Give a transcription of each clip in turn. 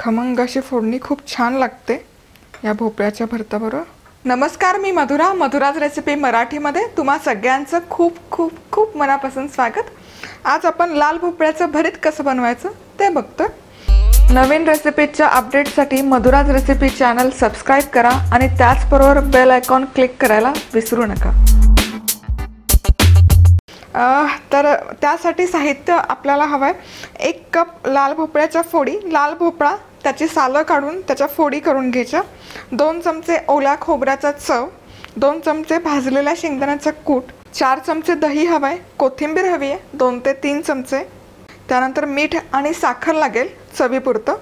खमंग अशी फोडणी खूप छान लागते या भोपळ्याच्या भरताबरोबर। नमस्कार, मी मधुराज रेसिपी मराठीमध्ये तुम्हा सगळ्यांचं खूप खूप खूप मनापासून स्वागत। आज आपण लाल भोपळ्याचं भरीत कसं बनवायचं ते बघतो। नवीन रेसिपीच्या अपडेटसाठी मधुराज रेसिपी चॅनल सबस्क्राइब करा आणि त्याचबरोबर बेल आयकॉन क्लिक करायला विसरू नका। तर त्यासाठी साहित्य आपल्याला हवं आहे 1 कप लाल भोपळ्याच्या फोडी। लाल भोपळा त्याची सालं काढून त्याच्या फोडी करून घ्यायच्या। 2 चमचे ओल्या खोबऱ्याचा चव, 2 चमचे भाजलेल्या शेंगदाण्याचा कूट, 4 चमचे दही हवंय, कोथिंबीर हवी आहे 2 ते 3 चमचे, त्यानंतर मीठ आणि साखर लागेल चवीपुरतं,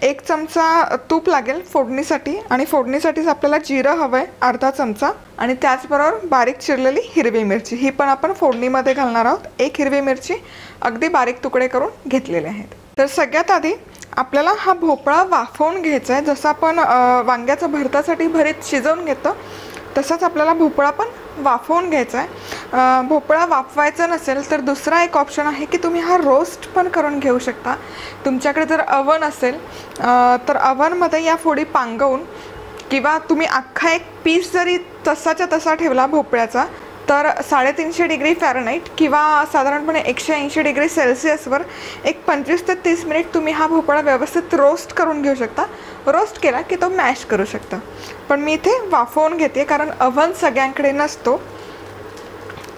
1 चमचा तूप लागेल फोडणीसाठी आणि फोडणीसाठीच आपल्याला जिरं हवंय अर्धा चमचा आणि त्याचबरोबर बारीक चिरलेली हिरवी मिरची, ही पण आपण फोडणीमध्ये घालणार आहोत। 1 हिरवी मिरची अगदी बारीक तुकडे करून घेतलेले आहेत। तर सगळ्यात आधी आपल्याला हा भोपळा वाफवून घ्यायचा आहे। जसं आपण वांग्याच्या भरतासाठी भरीत शिजवून घेतो तसंच आपल्याला भोपळा पण वाफवून घ्यायचा आहे। भोपळा वाफवायचा नसेल तर दुसरा एक ऑप्शन आहे की तुम्ही हा रोस्ट पण करून घेऊ शकता। तुमच्याकडे जर अवन असेल तर अवनमध्ये या फोडी पांगवून किंवा तुम्ही अख्खा एक पीस जरी तसाच्या तसा ठेवला भोपळ्याचा तर 350 डिग्री फॅरनहाइट किंवा साधारणपणे 180 डिग्री सेल्सिअसवर एक 25 ते 30 मिनिट तुम्ही हा भोपळा व्यवस्थित रोस्ट करून घेऊ शकता। रोस्ट केला की तो मॅश करू शकता, पण मी इथे वाफवून घेते कारण अव्हन सगळ्यांकडे नसतो।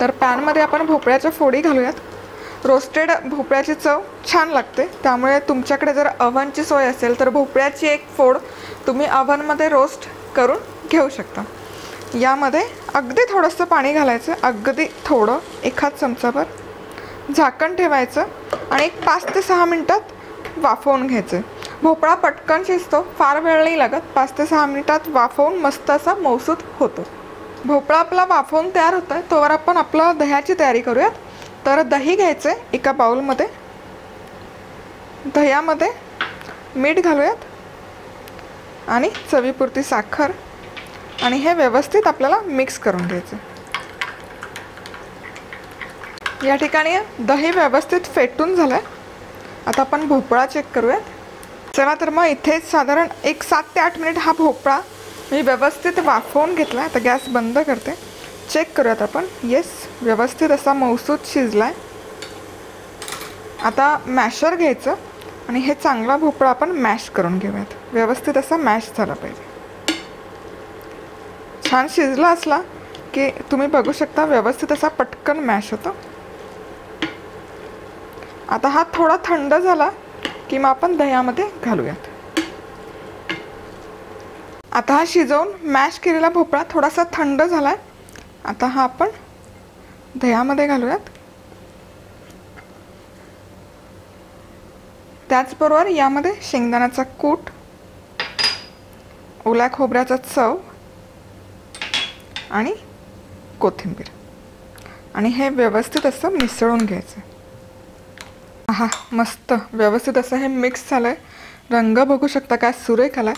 तर पॅनमध्ये आपण भोपळ्याच्या फोडी घालूयात। रोस्टेड भोपळ्याची चव छान लागते, त्यामुळे तुमच्याकडे जर अव्हनची सोय असेल तर भोपळ्याची एक फोड तुम्ही अव्हनमध्ये रोस्ट करून घेऊ शकता। यामध्ये अगदी थोडंसं पाणी घालायचं, अगदी थोडं, 1 चमचाभर, झाकण ठेवायचं आणि एक 5 ते 6 मिनिटात वाफवून घ्यायचं। भोपळा पटकन शिजतो, फार वेळ नाही लागत। 5 ते 6 मिनिटात वाफवून मस्त असा मऊसूत होतो। भोपळा आपला वाफवून तयार होत आहे तोवर आपण आपलं दह्याची तयारी करूयात। तर दही घ्यायचं आहे एका बाउलमध्ये, दह्यामध्ये मीठ घालूयात आणि चवीपुरती साखर आणि हे व्यवस्थित आपल्याला मिक्स करून घ्यायचं। या ठिकाणी दही व्यवस्थित फेटून झालंय। आता आपण भोपळा चेक करूयात। चला तर मग इथे साधारण एक 7 ते 8 मिनिट हा भोपळा मी व्यवस्थित वाफवून घेतला। आता गॅस बंद करते, चेक करूयात आपण। येस, व्यवस्थित असा मऊसूत शिजलाय। आता मॅशर घ्यायचं आणि हे चांगला भोपळा आपण मॅश करून घेऊयात। व्यवस्थित असा मॅश झाला पाहिजे। छान शिजला असला की तुम्ही बघू शकता व्यवस्थित असा पटकन मॅश होतो। आता हा थोडा थंड झाला की मग आपण दह्यामध्ये घालूयात। आता हा शिजवून मॅश केलेला भोपळा थोडासा थंड झालाय। आता हा आपण दह्यामध्ये घालूयात। त्याचबरोबर यामध्ये शेंगदाण्याचा कूट, ओल्या खोबऱ्याचा चव आणि कोथिंबीर आणि हे व्यवस्थित असं मिसळून घ्यायचं। आहा, मस्त व्यवस्थित असं हे मिक्स झालंय। रंग बघू शकता काय सुरेख आलाय।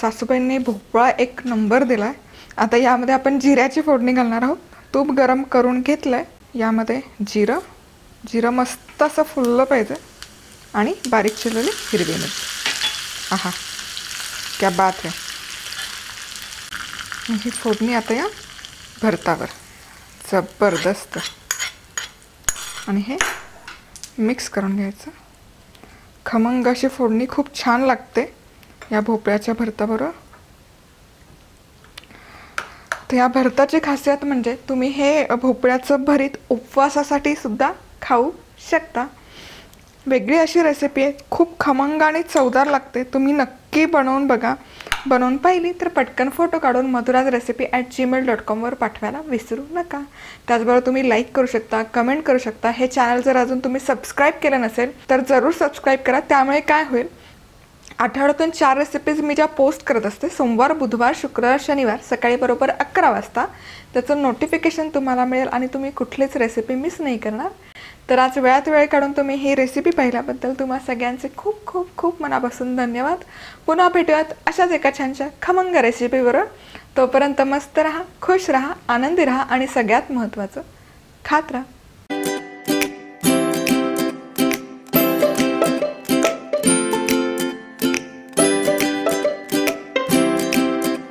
सासूबाईंनी भोपळा 1 नंबर दिलाय। आता यामध्ये आपण जिऱ्याची फोडणी घालणार आहोत। तूप गरम करून घेतलंय, यामध्ये जिरं मस्त असं फुललं पाहिजे आणि बारीक चिरलेली हिरवी मिरची। आहा, क्या बात है। ही फोडणी आता या भरतावर जबरदस्त आणि हे मिक्स करून घ्यायचं। खमंग अशी फोडणी खूप छान लागते या भोपळ्याच्या भरताबरोबर। तर या भरताची खासियत म्हणजे तुम्ही हे भोपळ्याचं भरीत उपवासासाठी सुद्धा खाऊ शकता। वेगळी अशी रेसिपी आहे, खूप खमंग आणि चवदार लागते। तुम्ही नक्की बनवून बघा। बनवून पाहिली तर पटकन फोटो काढून madhurazrecipe@gmail.com वर पाठवायला विसरू नका। त्याचबरोबर तुम्ही लाईक करू शकता, कमेंट करू शकता। हे चॅनल जर अजून तुम्ही सबस्क्राईब केलं नसेल तर जरूर सबस्क्राईब करा। त्यामुळे काय होईल, आठवड्यातून 4 रेसिपीज मी ज्या पोस्ट करत असते सोमवार, बुधवार, शुक्रवार, शनिवार सकाळी बरोबर 11 वाजता त्याचं नोटिफिकेशन तुम्हाला मिळेल आणि तुम्ही कुठलीच रेसिपी मिस नाही करणार। तर आज वेळात वेळ काढून तुम्ही ही रेसिपी पाहिल्याबद्दल तुम्हा सगळ्यांचे खूप खूप खूप मनापासून धन्यवाद। पुन्हा भेटूयात अशाच एका छानशा खमंग रेसिपीवर। तोपर्यंत मस्त राहा, खुश राहा, आनंदी राहा आणि सगळ्यात महत्त्वाचं खात राहा।